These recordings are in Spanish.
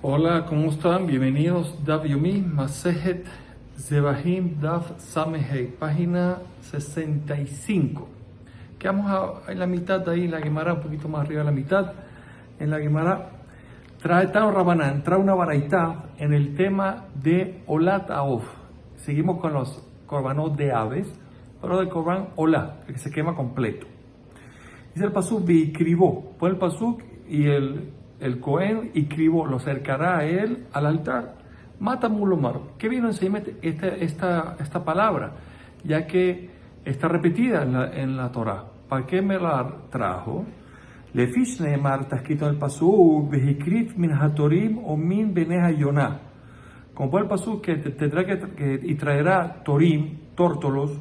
Hola, ¿cómo están? Bienvenidos, Daf Yomi, Masejet Zebahim, Daf Samehei, página 65. Quedamos en la mitad de ahí, en la Gemara, un poquito más arriba de la mitad. En la Gemara, trae Tano Rabanán, trae una baraitá en el tema de Olat Aof. Seguimos con los korbanot de aves, pero del korban Olá, el que se quema completo. Dice el pasuk, Vikribó, pone el pasuk y el Cohen y Cribó lo acercará a él al altar. Mata mulomar. ¿Qué vino a enseñarme esta palabra? Ya que está repetida en la Torah. ¿Para qué me la trajo? Lefish Neemar, está escrito en el pasuk, Vehikrit min hatorim o min beneja yonah. Como por el pasuk que tendrá y traerá torim, tórtolos,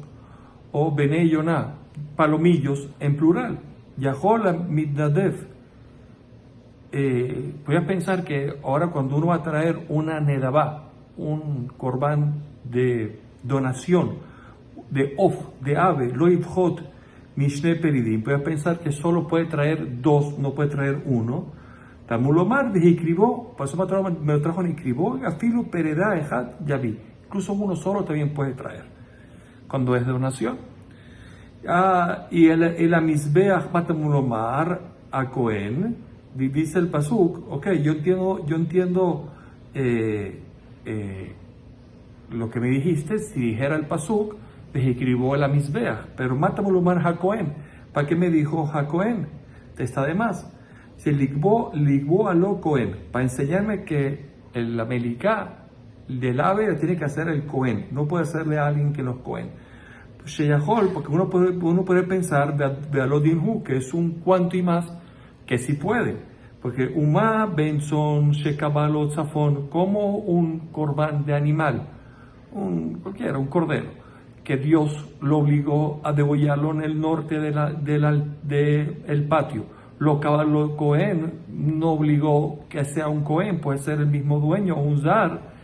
o bene yonah, palomillos en plural. Yahola mitnadev. Voy a pensar que ahora cuando uno va a traer una nedabá, un corbán de donación, de ave, lo ibhot, mishne peridim, voy a pensar que solo puede traer dos, no puede traer uno. Tamulomar de Ikribó, por eso me lo trajo en Ikribó, afilu pereda ejad yavi, incluso uno solo también puede traer, cuando es de donación. Y el amizbeach matamulomar a Cohen, dice el pasuk, ok, yo entiendo lo que me dijiste, si dijera el pasuk, les escribó el amizbeach, pero matamulomar Jacoen, ¿para qué me dijo Jacoen? Está de más. Se ligbo a lo Cohen, para enseñarme que la melicá del ave tiene que hacer el Cohen, no puede hacerle a alguien que los Cohen. Sheyahol, porque uno puede pensar de alodinhu, que es un cuanto y más, que sí puede, porque Umá Benson Shekabalo Zafón, como un corbán de animal, cualquiera, un cordero, que Dios lo obligó a degollarlo en el norte del patio. Lo Cohen no obligó que sea un Cohen, puede ser el mismo dueño o un zar,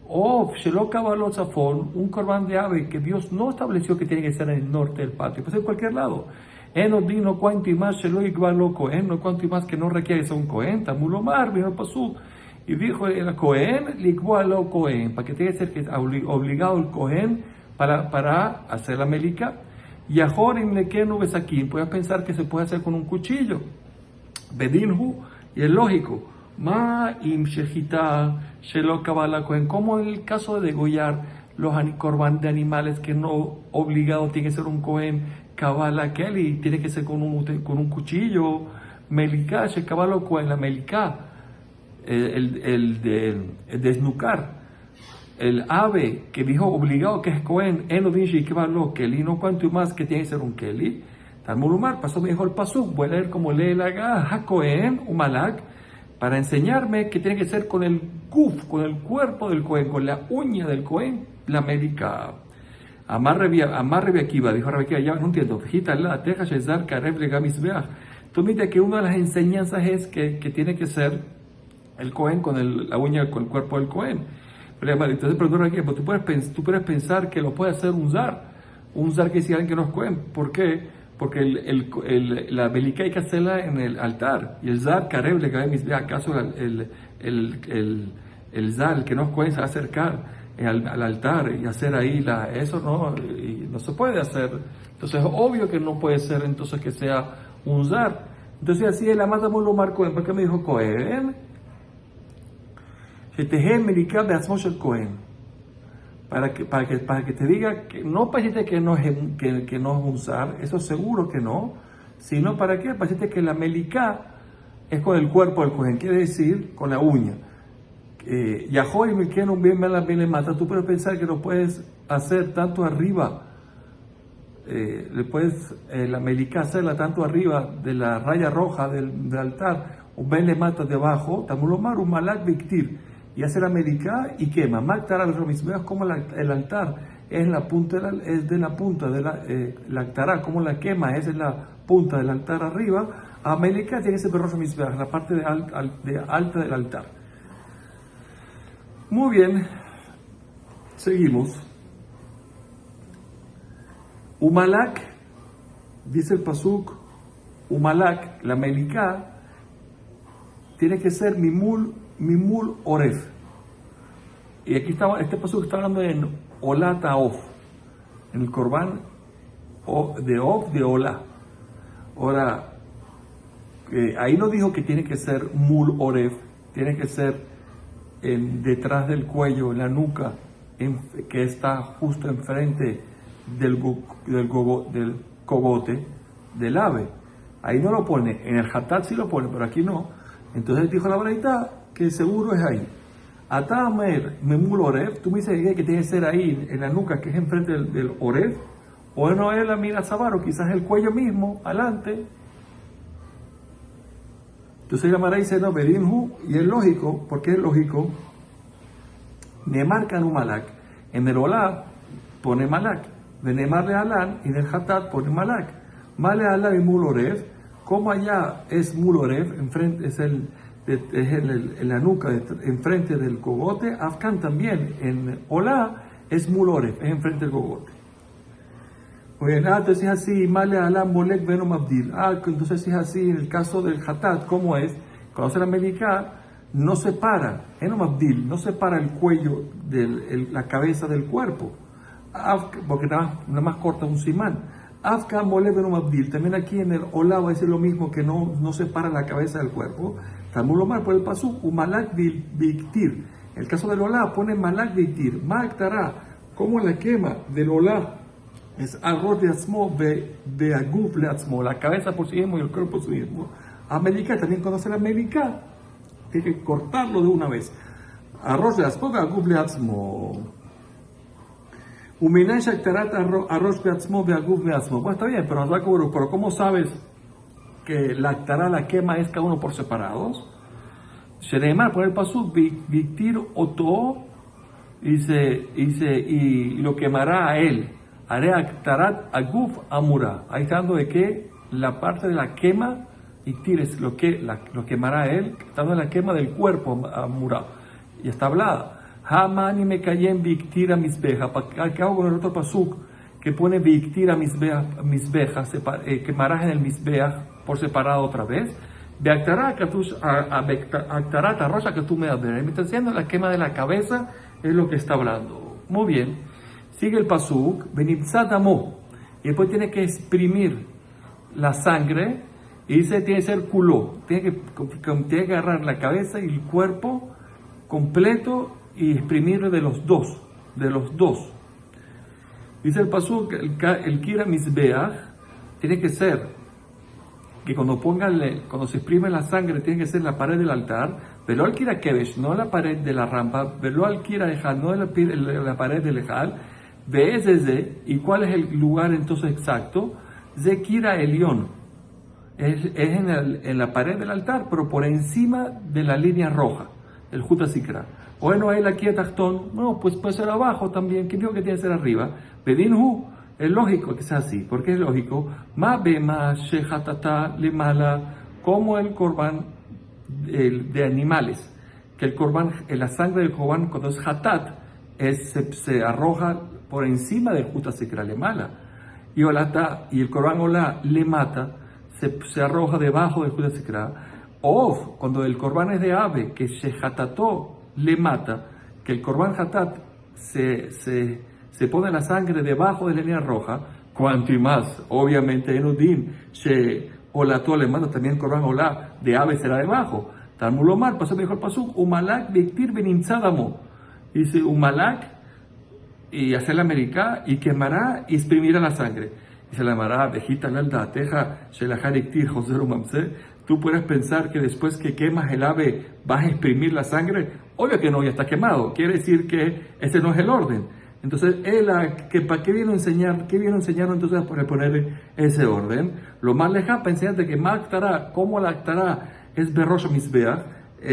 o Shelo Kabalo Zafón, un corbán de ave que Dios no estableció que tiene que ser en el norte del patio, puede ser en cualquier lado. No cuanto y más, no cuanto y más que no requiere ser un Cohen, Tamulomar, vino el pasú, y dijo el Cohen, Ligwalo Cohen, para que tenga que ser obligado el Cohen para hacer la melica. Y a Jorim le que no ves aquí, puedes pensar que se puede hacer con un cuchillo. Bedinhu, y es lógico, Ma im shechita, shelo kabala Cohen, como en el caso de degollar los corban de animales que no obligado tiene que ser un Cohen. Kabbalah Kelly tiene que ser con un cuchillo. Melicá, Shekabalo Cohen, la Melicá, el de esnucar. El ave que dijo obligado que es Cohen, Enodin Shekabalo Kelly, no cuanto más que tiene que ser un Kelly. Talmudumar, pasó me dijo el pasuk, voy a leer como lee la gaja Cohen, un malak, para enseñarme que tiene que ser con el guf, con el cuerpo del Cohen, con la uña del Cohen, la Melicá. Amar Rebi Akiva, dijo Rebi Akiva, ya no entiendo. Tú mira que una de las enseñanzas es que tiene que ser el Cohen con la uña, con el cuerpo del Cohen. Entonces, pero tú puedes pensar que lo puede hacer un zar que dice alguien que no es Cohen. ¿Por qué? Porque la belica hay que hacerla en el altar. Y el zar, Karev le cae mis acaso el zar, el que no es Cohen, se va a acercar al altar y hacer ahí eso no se puede hacer. Entonces es obvio que no puede ser entonces que sea un zar. Entonces así el amatamos lo marcó. ¿Por qué me dijo Cohen? Cohen, para que te diga que no para decirte que no es un zar, eso seguro que no, sino para qué, para decirte que la melicá es con el cuerpo del Cohen, quiere decir con la uña. Yahoy me quiero bien me la viene mata. Tú puedes pensar que lo puedes hacer tanto arriba, le puedes la melicá hacerla tanto arriba de la raya roja del altar, o ven le mata debajo, tamulomar un malak victir, y hace la melicá y quema. Mactara veas como el altar es la punta de la altará, como la quema es en la punta del altar arriba. A melicá tiene ese perro misbeach, la parte de alta del altar. Muy bien, seguimos. Umalak, dice el pasuk, Umalak, la melicá, tiene que ser mimul mimul oref. Y aquí estaba, este pasuk está hablando en olata of, en el corbán de of de ola. Ahora, ahí no dijo que tiene que ser mul oref, tiene que ser detrás del cuello, en la nuca, que está justo enfrente del cogote del ave. Ahí no lo pone, en el hatat sí lo pone, pero aquí no. Entonces dijo la verdad que seguro es ahí. Atamer memul oref, tú me dices que tiene que ser ahí, en la nuca, que es enfrente del oref, o no es la mira sabaro, quizás el cuello mismo, adelante. Entonces la Mara dice, no, Bedinhu, y es lógico, ¿por qué es lógico? Nemar kanu malak, en el olá pone malak, Nemar le alan, y en el hatat pone malak. Male alan y muloref, como allá es muloref, enfrente, es en la nuca, enfrente del cogote, Afkan también, en olá es muloref, es enfrente del cogote. Oye, entonces es así, male alam molek veno mabdil. Entonces es así, en el caso del hatat, ¿cómo es? Cuando se la medica, no separa, eno mabdil, no separa el cuello de la cabeza del cuerpo, porque nada más corta un simán. Afka molek veno mabdil, también aquí en el olá va a decir lo mismo, que no separa la cabeza del cuerpo. Tamulomar por el pasuk, umalak viktir. En el caso del olá pone malak viktir, malaktará, como la quema del olá. Es arroz de atzmo de aguf le atzmo, la cabeza por sí mismo y el cuerpo por sí mismo. América también conoce la América, tiene que cortarlo de una vez. Arroz de atzmo de aguf le atzmo. Uminay shaktarat arroz de atzmo de aguf le atzmo. Bueno, está bien, pero ¿cómo sabes que la actará, la quema es cada uno por separados? Sheneemar, por el pasuk, victir oto, y lo quemará a él. Haré actarat aguf amura. Ahí está hablando de que la parte de la quema, y tires lo quemará a él, estando en la quema del cuerpo amura. Y está hablada. Hamani me cayen victira misbeja. ¿Qué hago con el otro pasuk? Que pone victira misbeja, quemarás en el misbeja por separado otra vez. De actarat arroz que tú me das. Me está diciendo la quema de la cabeza, es lo que está hablando. Muy bien. Sigue el pasuk, benimzadamo, y después tiene que exprimir la sangre, y dice tiene que ser culó, tiene que agarrar la cabeza y el cuerpo completo y exprimirlo de los dos. Dice el pasuk, el kira misbeach, tiene que ser, que cuando se exprime la sangre, tiene que ser la pared del altar, pero al kira kevesh, no la pared de la rampa, pero al kira ejal, no la pared del ejal. Ve ¿y cuál es el lugar entonces exacto? Zekira Elión. Es en la pared del altar, pero por encima de la línea roja, el Juta Sikra. Bueno, él aquí a Tachtón, no, pues puede ser abajo también. ¿Qué digo que tiene que ser arriba? Bedinhu, es lógico que sea así. ¿Por qué es lógico? Ma bema shehatata le mala, como el corbán de animales. Que el corbán, la sangre del corbán, cuando es hatat, se arroja por encima del Juta Sikra le mala, y el Corán olá le mata, se arroja debajo del Juta Sikra. O cuando el Corán es de ave, que shehatató le mata, que el Corán hatat se pone la sangre debajo de la línea roja, cuanto y más, obviamente en Udin, olató le mata, también el Corán olá de ave será debajo. Talmulomar, pasó mejor pasuk, umalak viktir beninzadamo. Dice umalak, y hacer la americá, y quemará y exprimirá la sangre. Dice la Mara, vejita la aldateja, shelahariktir, José Rumamse, tú puedes pensar que después que quemas el ave vas a exprimir la sangre. Obvio que no, ya está quemado. Quiere decir que ese no es el orden. Entonces, ¿para qué vino a enseñar? ¿Qué vino a enseñar entonces por poner ese orden? Lo más lejano para enseñarte que Maktará, como la Aktará es Berrosh Misbeach,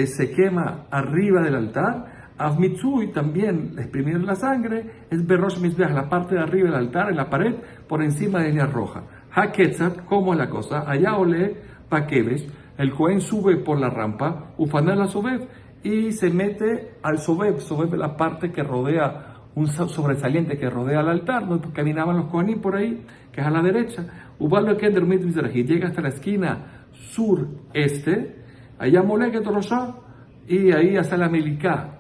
se quema arriba del altar. Avmitsui también, exprimir la sangre, es Berrosh Misbeach, la parte de arriba del altar, en la pared, por encima de la línea roja. Haketzat, ¿cómo es la cosa? Allá ole, pakeves, el Cohen sube por la rampa, ufanel a Sobev, y se mete al Sobev es la parte que rodea, un sobresaliente que rodea el altar, ¿no? Caminaban los Kohanim por ahí, que es a la derecha. Uballo Kender Mitzvah, llega hasta la esquina sureste, allá Moleket Roshá, y ahí hace la melicá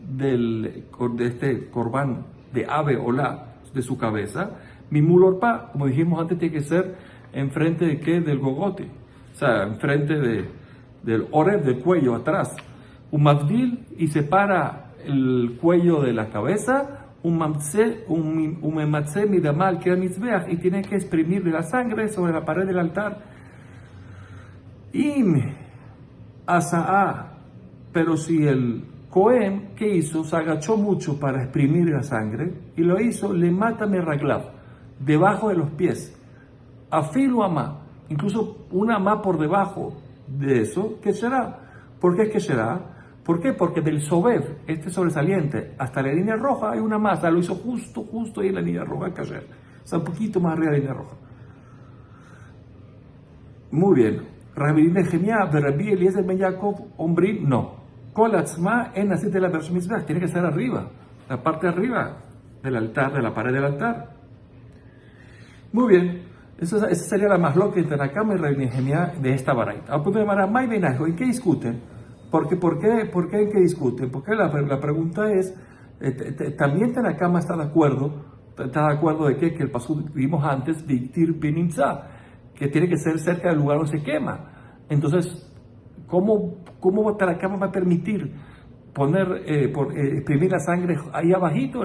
de este corbán de ave o la de su cabeza. Mi mulorpa, como dijimos antes, tiene que ser enfrente de qué, del gogote, o sea, enfrente del oreb, del cuello, atrás. Un mavdil, y separa el cuello de la cabeza. Un mematze midamal que era mizbeach, y tiene que exprimir de la sangre sobre la pared del altar. Im asa'a, pero si el Cohen, ¿qué hizo? Se agachó mucho para exprimir la sangre y lo hizo, le mata merraglav, debajo de los pies. Afilu amá, incluso una amá por debajo de eso, ¿qué será? ¿Por qué es que será? ¿Por qué? Porque del sobev, este sobresaliente, hasta la línea roja hay una masa, lo hizo justo ahí en la línea roja, kasher. O sea, un poquito más arriba de la línea roja. Muy bien. Rabbi Nehemiah, Rabbi Eliezer ben Yaakov, hombre, no. Kolatzma en así de la versión mizbeach, tiene que estar arriba, la parte de arriba del altar, de la pared del altar. Muy bien, esa sería la masloca entre Tanakama y Rabbi Nehemiah de esta baraita. A punto de Maramá y Benajo, ¿en qué discuten? ¿Por qué en qué discuten? Porque la pregunta es, también Tanakama está de acuerdo de que el pasú vimos antes, Victir Binimza, que tiene que ser cerca del lugar donde se quema. Entonces, ¿cómo Tanakama va a permitir poner, exprimir la sangre ahí abajito,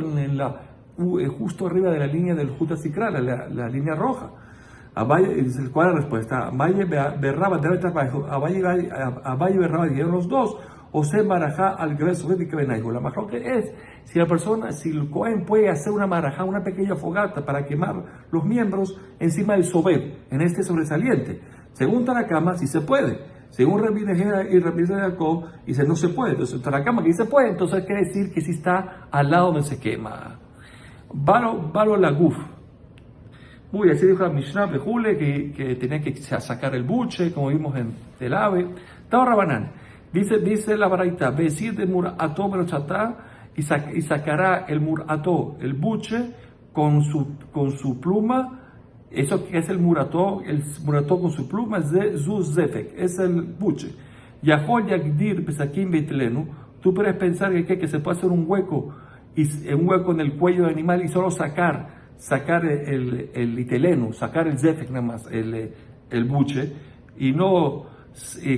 justo arriba de la línea del Juta Sikra, la línea roja? ¿Cuál es la respuesta? Abaye Berraba, Abaye Berraba dijeron los dos, o se marajá al grueso de que venaigo. La mejor que es, si el Cohen puede hacer una marajá, una pequeña fogata para quemar los miembros encima del sobeb, en este sobresaliente. Según Tanakama, sí se puede. Según Rabbi Nehemiah y Rabbi Jacob, dice no se puede. Entonces, Tanakama que dice puede, entonces quiere decir que sí está al lado donde se quema. Balo la guf. Muy así dijo la Mishnah Bejule, que tenía que sacar el buche, como vimos en el ave. Tao Rabanán. Dice la baraita, vesir de murato melochatá, y sacará el murato, el buche, con su pluma. Eso que es el murato con su pluma es de Zuzefek, es el buche. Yahol Yagdir Besakim Beitlenu, tú puedes pensar que se puede hacer un hueco en el cuello del animal y solo sacar el itelenu, sacar el zefek nada más, el buche, y no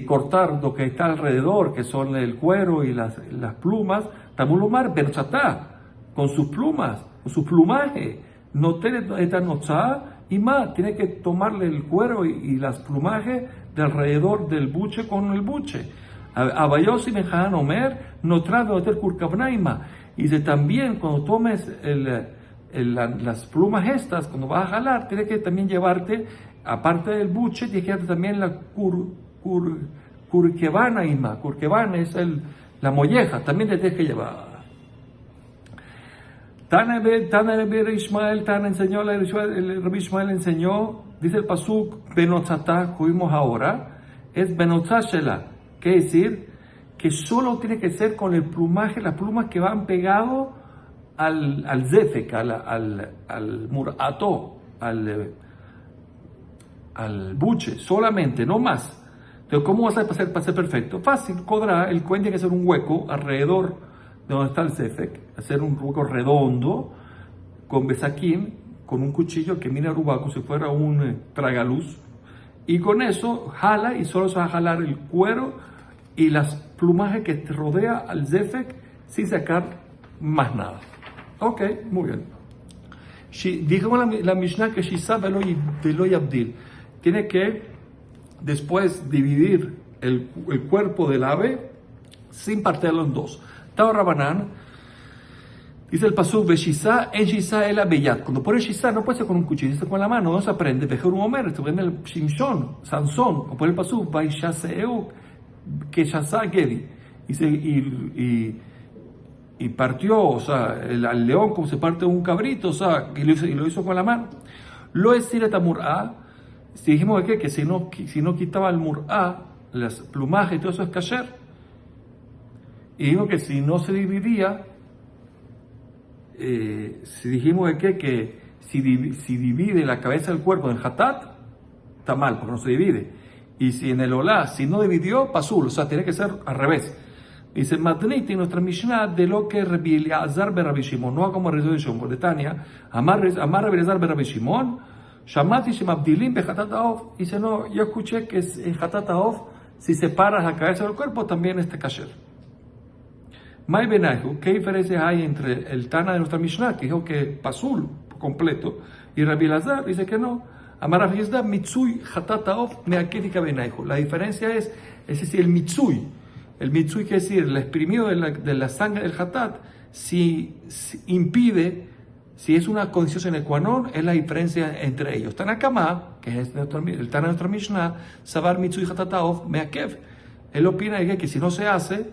cortar lo que está alrededor, que son el cuero y las plumas. Tamulumar Berchatá, con sus plumas, con su plumaje, no tiene esta nochá. Y más, tiene que tomarle el cuero y las plumajes de alrededor del buche con el buche. Abayosi Mejahan Omer, Notrad Hotel Kurkabnaima. Y dice también, cuando tomes las plumas estas, cuando vas a jalar, tienes que también llevarte, aparte del buche, tienes que llevarte también la Kurkebanaima. Kurkebana es la molleja, también te tienes que llevar. Rabbi Ishmael enseñó, dice el pasuk, Benotzatá, que vimos ahora, es Benotzashela, que decir que solo tiene que ser con el plumaje, las plumas que van pegado al zefek, al murato, al buche, solamente, no más. Entonces, ¿cómo vas a hacer para ser perfecto? Fácil, Codra, el Cohen tiene que hacer un hueco alrededor de donde está el zefek, hacer un hueco redondo con besaquín, con un cuchillo que mira rubaco si fuera un tragaluz, y con eso jala y solo se va a jalar el cuero y las plumajes que te rodea al zefek sin sacar más nada. Ok, muy bien. Dijo la Mishnah que Shisa velo yabdil, tiene que después dividir el cuerpo del ave sin partirlo en dos. Tao Rabanán, dice el pasuk, Beshisa en Shisa el abeyat. Cuando pone Shisa no puede ser con un cuchillo, es con la mano, no se aprende. Vejer un homer, se aprende el Shimshon, Sansón, o pone el pasuk, Baishaseu, que Shasa Gedi. Y partió, o sea, al león como se parte un cabrito, o sea, y lo hizo con la mano. Lo es Sireta Mur'a, si dijimos que si no quitaba el Mur'a, las plumajes y todo eso es kasher. Y digo que si no se dividía, si dijimos que si divide la cabeza del cuerpo en hatat, está mal, porque no se divide. Y si en el Olá, si no dividió, pasul, o sea, tiene que ser al revés. Dice Matniti, nuestra Mishnah, de lo que Rabbi Eliezer ben Rabbi Shimon, no como rezó de Shimon, de Tania, Amar Rabbi Eliezer ben Rabbi Shimon, Shamati Shemabdilim bechatat haof. Dice, no, yo escuché que en chatat haof, si separas la cabeza del cuerpo, también está kasher. Mai Benaihu, ¿qué diferencia hay entre el Tana de nuestra Mishnah, que dijo que pasul completo, y Rabbi Eliezer dice que no? Amar Rabbi Eliezer, Mitsui chatat haof meaketika Benaihu. La diferencia es decir, el Mitsui quiere decir, el exprimido de la sangre del hatat, si impide, si es una condición sine qua non, es la diferencia entre ellos. Tanakama, que es el Tana de nuestra Mishnah, Sabar Mitsui Hatat Haof Meakev. Él opina que si no se hace,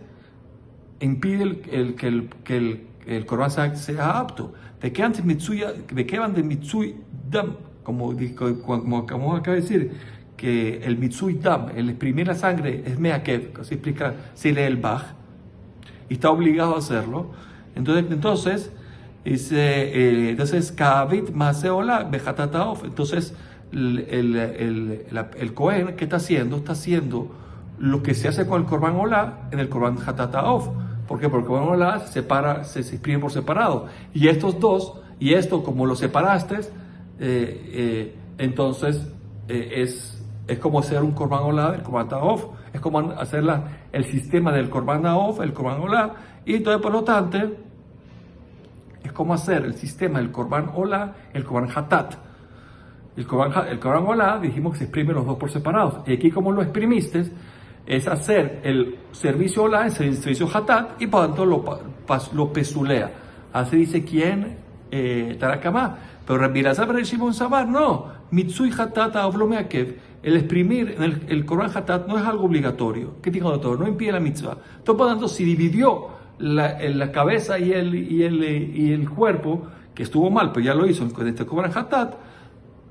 impide que el Corban sea apto. ¿De qué antes Mitsui, de qué van de Mitsui Dam? Como acaba de decir, que el Mitsui Dam, el exprimir la sangre, es Meakev, así explica, si lee el Bach, y está obligado a hacerlo. Entonces Kavit Maseola Bechatat Haof. Entonces, el Cohen, ¿qué está haciendo? Está haciendo lo que se hace con el Corban Olá en el Corban Hatat Haof. ¿Por qué? Porque el Corban Olá se exprime por separado. Y estos dos, y esto, como lo separaste, entonces es como hacer un Corban Olá del Corban Haof. Es como hacer el sistema del Corban Haof, el Corban Olá. Y entonces, por lo tanto, es como hacer el sistema del Corban Olá, el Corban Hatat. El Corban Olá, dijimos que se exprime los dos por separados. Y aquí, como lo exprimiste, es hacer el servicio Olá, el servicio Hatat, y por tanto lo pesulea. Así dice quién, Tarakamá. Pero Rabbi Eliezer ben Shimon Sabar, no. Mitsui Hatat Haof lo meakev. El exprimir en el Corban Hatat no es algo obligatorio. ¿Qué dijo doctor? No impide la mitzvah. Entonces, por tanto, si dividió la cabeza y el cuerpo, que estuvo mal, pero ya lo hizo con este Corban Hatat,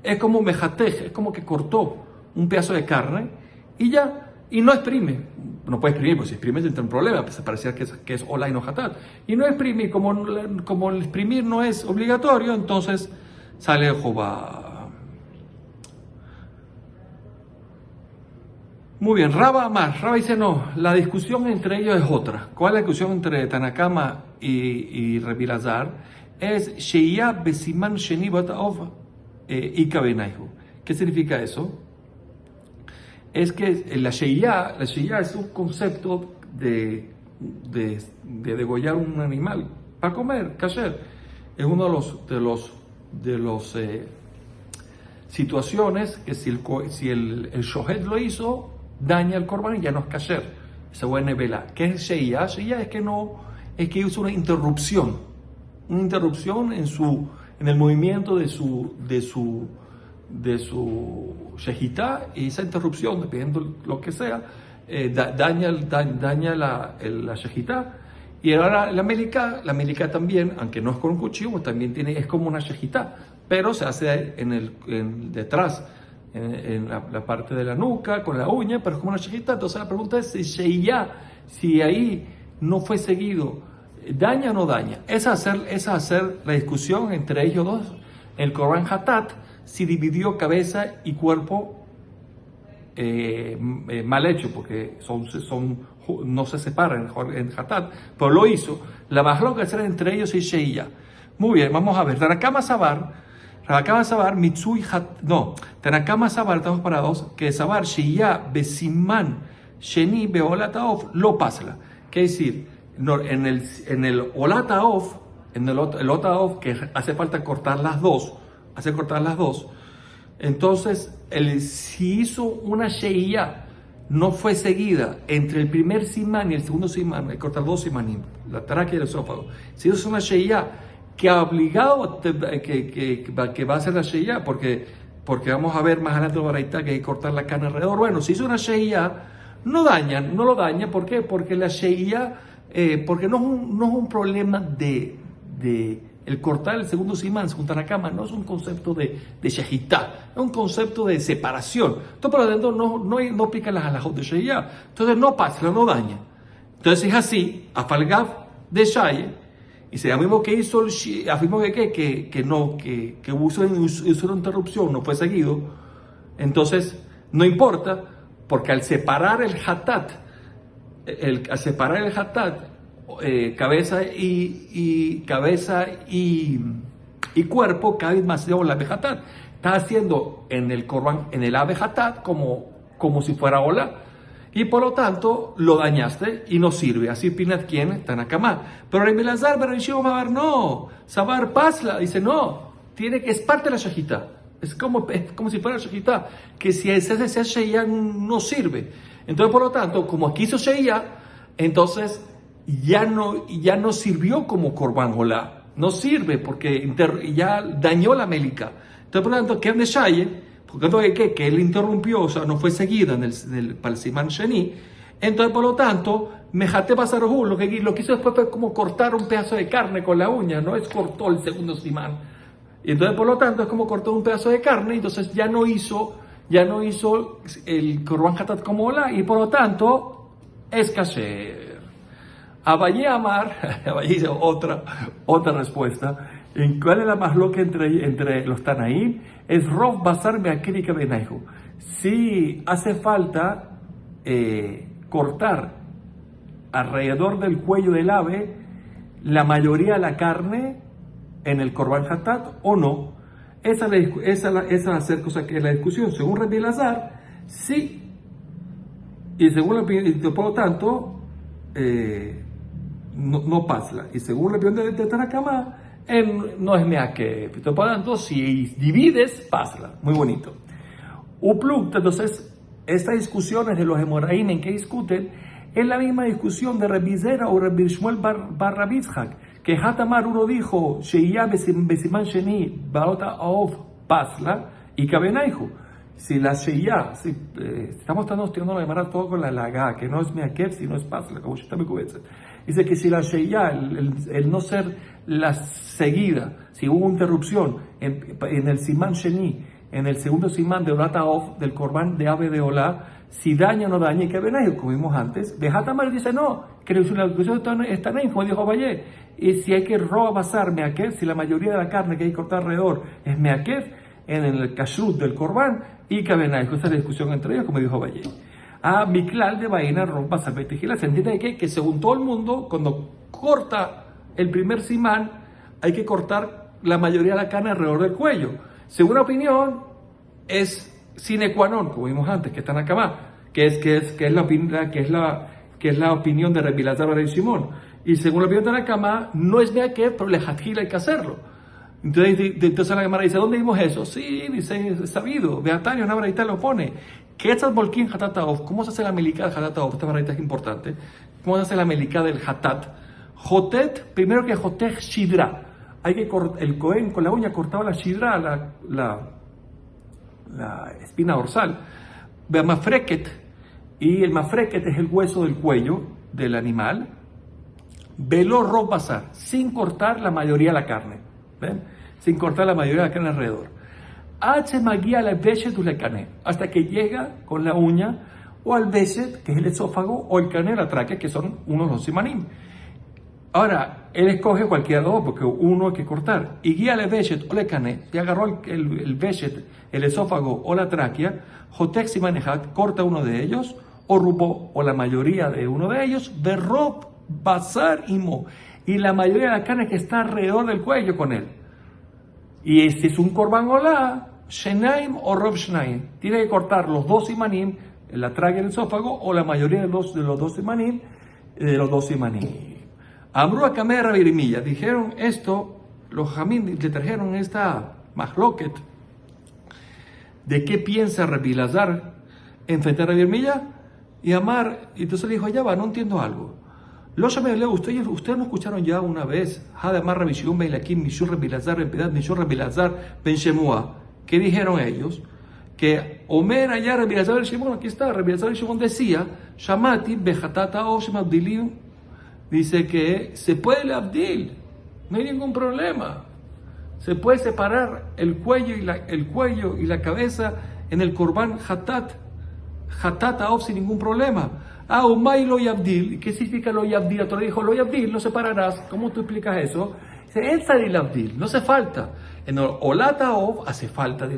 es como mejatej, es como que cortó un pedazo de carne y ya, y no exprime. No puede exprimir, pues si exprime entra un problema, pues parecía que es Olá y no Hatat. Y no exprime, como el exprimir no es obligatorio, entonces sale Jehová. Muy bien, Raba dice no, la discusión entre ellos es otra. ¿Cuál es la discusión entre Tanakama y Rabbi Eliezer? Es Sheiyah Besiman Sheni Bat Haof Ika Benaihu. ¿Qué significa eso? Es que la Sheiyah es un concepto de degollar un animal para comer, kasher. Es uno de los situaciones que si el shohet lo hizo, daña el Corban y ya no es kasher. Se vuelve vela. ¿Qué es Sheiyah? Sheiyah es que hizo una interrupción en el movimiento de su shejitá, y esa interrupción, dependiendo lo que sea, daña la shejitá. Y ahora la melika también, aunque no es con un cuchillo, pues también es como una shejitá, pero se hace detrás, en la parte de la nuca, con la uña, pero es como una shejitá. Entonces la pregunta es si ahí no fue seguido, ¿daña o no daña? Esa hacer la discusión entre ellos dos. El Corban Hatat, si dividió cabeza y cuerpo mal hecho, porque no se separan en Hatat, pero lo hizo. La bajló que hacer entre ellos y Sheiyah. Muy bien, vamos a ver. Tanakama Sabar, Mitsui Hat. No, Tanakama Sabar, estamos parados, que Sabar, Sheiyah, Besiman, Sheni, Beolat Haof, lo pasla. ¿Qué decir? No, en el Olat Haof, el Olat Haof, que hace falta cortar las dos, entonces, si hizo una Sheiyah, no fue seguida entre el primer simán y el segundo simán, hay que cortar dos simanim, la tráquea y el esófago. Si hizo una Sheiyah, que ha obligado que va a hacer la Sheiyah, porque vamos a ver más adelante en la Baraita que hay que cortar la carne alrededor. Bueno, si hizo una Sheiyah, no lo daña. ¿Por qué? Porque la Sheiyah, porque no es un problema de el cortar el segundo simán, según Tanakama, no es un concepto de shejitá, es un concepto de separación. Entonces, por lo tanto, no aplica las halajot de Sheiyah. Entonces, no pasa, no daña. Entonces, es así, afalgav de Shaye, y se mismo que hizo afirmó que hubo una interrupción, no fue seguido. Entonces, no importa, porque al separar el hatat, cabeza y cuerpo, cada vez más la hatat, está haciendo en el korban, en el ave hatat, como si fuera ola, y por lo tanto lo dañaste y no sirve. Así Pinat quien Tanakama. Pero Rabbi Elazar no, Sabar Pasla, dice no, es parte de la shahita. Es como si fuera la shahita, que si ese sheya no sirve. Entonces, por lo tanto, como aquí hizo sheya, entonces ya no sirvió como korban olá. No sirve porque ya dañó la mélica. Entonces, por lo tanto, ¿qué de shaye? Porque que él interrumpió, o sea, no fue seguida para el Simán Sheni. Entonces, por lo tanto, Mejate Basarohu, lo que hizo después fue como cortar un pedazo de carne con la uña, no es cortó el segundo Simán. Y entonces, por lo tanto, es como cortó un pedazo de carne, entonces ya no hizo el Korban Hatat como ola, y por lo tanto, es kasher. Abayé Amar, Abayé hizo otra respuesta. ¿En cuál es la más loca entre los Tanaín? Es Rov Basar Meakirika Benaihu. Si hace falta cortar alrededor del cuello del ave la mayoría de la carne en el Korban Hatat o no. Esa es la discusión. Según Rabbi Elazar, sí. Y según la opinión, por lo tanto, no pasa. Y según la opinión de Tanakama, no es meakev. Por lo tanto, si divides, pasa. Muy bonito. Upluk, entonces, estas discusiones de los Emoraim en que discuten es la misma discusión de Rabbi Zera o Rabbi Shmuel bar Rabbi Yitzhak, que Hatamar uno dijo, Sheiyah besiman sheni baota aov pasla y kabenaihu. Si la Sheiyah, estamos estudiando la Gemara todo con la laga, que no es meakev, sino es pasla, como yo también cubierta. Dice que si la Sheiyah, el no ser la seguida, si hubo interrupción en el Simán Sheni, en el segundo Simán de Olata Of, del Korban de Ave de Olá, si daña o no daña, y que ven como vimos antes. Bejatamar dice no, que la discusión está ahí, como dijo Valle, y si hay que basar meakev, si la mayoría de la carne que hay que cortar alrededor es meakev, en el kashrut del Korban, y que ven esa es la discusión entre ellos, como dijo Valle. A Miklal de Baina rompa Sabetejila, se entiende que según todo el mundo, cuando corta el primer simán, hay que cortar la mayoría de la carne alrededor del cuello. Según la opinión, es sine qua non, como vimos antes, que están acá, que es la opinión de Rabbi Elazar Bar Shimon. Y según la opinión de Tanakama, no es meakev, pero lejatjila hay que hacerlo. Entonces la Gemara dice, ¿dónde vimos eso? Sí, dice, es sabido. Beatario, una braita lo pone. ¿Qué es el volquín hatat haof? ¿Cómo se hace la melika del hatat haof? Esta braita es importante. ¿Cómo se hace la melika del hatat? Jotet, primero que jotet shidra. Hay que cortar, el Cohen con la uña cortaba la shidra, la espina dorsal. Ve mafreket, y el mafreket es el hueso del cuello del animal. Velo rob basar, sin cortar la mayoría de la carne. ¿Ven? Sin cortar la mayoría de la carne alrededor. H magia la beshet u le cané, hasta que llega con la uña o al beshet, que es el esófago, o el cané, la tráquea, que son unos dos simanim. Ahora, él escoge cualquiera de los dos, porque uno hay que cortar. Y guía le beshet o le cané, y agarró el beshet, el esófago o la tráquea, jotex y manejat, corta uno de ellos, o rubo, o la mayoría de uno de ellos, berrob, basar y mo, y la mayoría de la carne que está alrededor del cuello con él. Y este es un korban olá, shenaim o rob shenaim, tiene que cortar los dos simanim, la tráquea y el esófago, o la mayoría de los dos simanim, Amru Akameh Rabbi Irmiyah, dijeron esto, los jamín le trajeron esta mahloket, de qué piensa Rabbi Elazar enfrentar a Rabbi Irmiyah, y Amar, y entonces le dijo, ya va, no entiendo algo. Ustedes no escucharon ya una vez, Hadamar Rabbi Shimon ben Lakim, Mishur Rabbi Elazar ben Pedad, Mishur Rabbi Elazar ben Shemua. ¿Qué dijeron ellos? Que Omer allá Rabbi Elazar ben Shimon, aquí está, Rabbi Elazar ben Shimon decía, Shamati behatata o shemabdilim, dice que se puede el abdil, no hay ningún problema. Se puede separar el cuello y la cabeza en el korban hatat aof sin ningún problema. Umay lo yabdil, ¿qué significa lo yabdil? Otro dijo lo yabdil, no separarás. ¿Cómo tú explicas eso? Dice, el Tzari Labdil, no hace falta. En Olá Taov hace falta,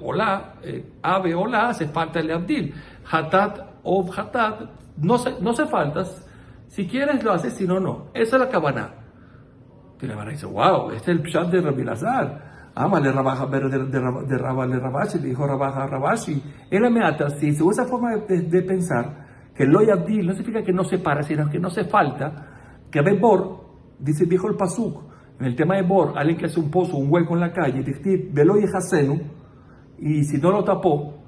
Olá, Ave Olá, hace falta el Abdil. Hatat, Ov, Hatat, no hace falta. Si quieres lo haces, si no, no. Esa es la Kabaná. Y la Kabaná dice, wow, este es el Pshat de Rabbi Lazar. Le Rabaja, pero de Rabashi, le dijo Rabaja a Rabashi. Él me ata, si según esa forma de pensar, que lo Abdil no significa que no se para, sino que no se falta, que ve Bor, dice, dijo el Pasuk, en el tema de Bor, alguien que hace un pozo, un hueco en la calle, dice, velo y Hasenu, y si no lo tapó,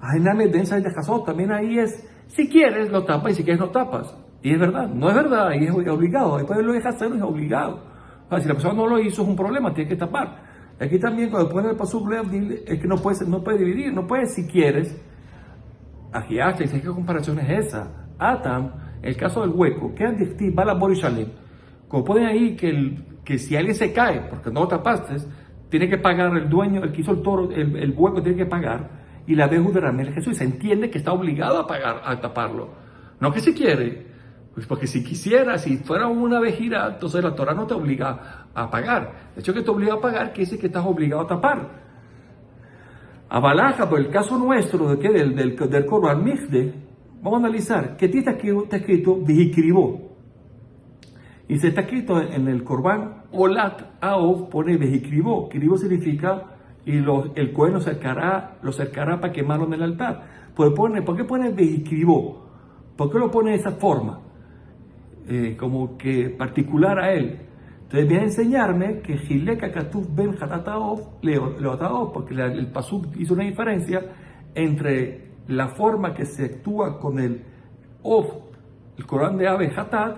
Ainame densa de Hasot, también ahí es, si quieres lo tapas y si quieres no tapas. Y es verdad, no es verdad, y es obligado, después lo de Hasenu es obligado. Si la persona no lo hizo es un problema, tiene que tapar. Aquí también cuando pones el Pasuk es que no puede dividir, no puedes si quieres. Aquí hasta dice qué comparación es esa. Atam, el caso del hueco, que Andicti, Bala Borishalem. Como ponen ahí que si alguien se cae porque no lo tapaste, tiene que pagar el dueño, el que hizo el toro, el hueco tiene que pagar. Y la Behu de Ramel Jesús se entiende que está obligado a pagar, a taparlo. No que si quiere. Pues porque si quisiera, si fuera una vejira, entonces la Torah no te obliga a pagar. De hecho, que te obliga a pagar, quiere decir que estás obligado a tapar. A Balaja, por el caso nuestro del Corban Migde, vamos a analizar que está escrito Vejikribo. Y se está escrito en el Corban Olat Aov, pone Vejikribo. Kribo significa, y el Cohen lo cercará para quemarlo en el altar. ¿Por qué pone Vejikribo? ¿Por qué lo pone de esa forma? Como que particular a él. Entonces viene a enseñarme que Gileka Katuf Ben Hatataov Leotaov, porque el Pasuk hizo una diferencia entre la forma que se actúa con el Ov, el Corban de Ave Hatat,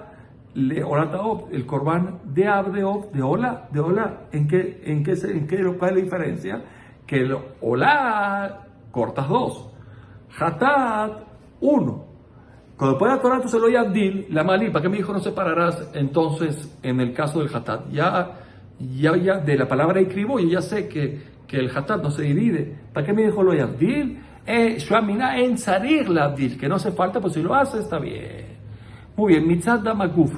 Leorataov, el Corban de Ave de Ov, de Ola, ¿en qué cuál es la diferencia? Que el Ola cortas 2, Hatat 1. Cuando pueda la Torah, entonces lo Abdil, la Malí, ¿para qué me dijo no separarás entonces en el caso del Hatat? Ya de la palabra escribo, yo ya sé que el Hatat no se divide. ¿Para qué me dijo lo Abdil? Shuamina en Sarir la Abdil, que no hace falta, pues si lo hace está bien. Muy bien, Mitzad Damaguf.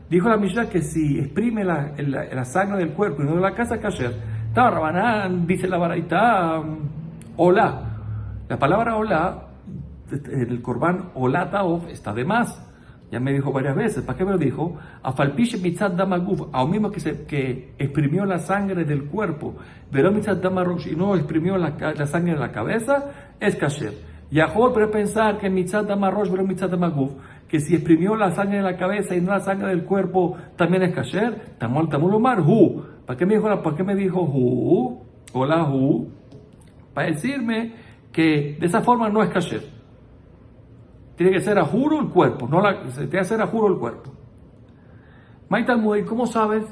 Dijo la Mishnah que si exprime la sangre del cuerpo y no de la casa kasher, Rabanán, dice la Baraita, Olá. La palabra Olá, el Corban Olá Taov, está de más. Ya me dijo varias veces. ¿Para qué me lo dijo? Afalpish mitzad damaguf, aún mismo que exprimió la sangre del cuerpo, pero mitzad damarosh y no exprimió la sangre de la cabeza, es kasher. Y ahora puede pensar que mitzad damarosh, pero mitzad damaguf, que si exprimió la sangre de la cabeza y no la sangre del cuerpo, también es kasher. Tamulomar hu. ¿Para qué me dijo hu? Hola hu. Para decirme que de esa forma no es kasher. Tiene que ser a juro el cuerpo, tiene que ser a juro el cuerpo. Maitalmudei, ¿cómo sabes?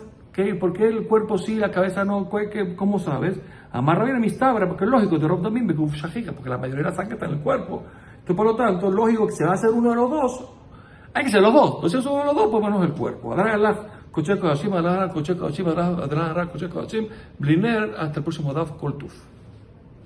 ¿Por qué el cuerpo sí, la cabeza no? ¿Cómo sabes? Amarra bien a mis tabras, porque es lógico, te rob también, porque la mayoría de la sangre está en el cuerpo. Entonces, por lo tanto, es lógico que se va a hacer uno de los dos. Hay que ser los dos. Entonces, uno de los dos, pues menos el cuerpo. Bliner, hasta el próximo DAF Koltuf.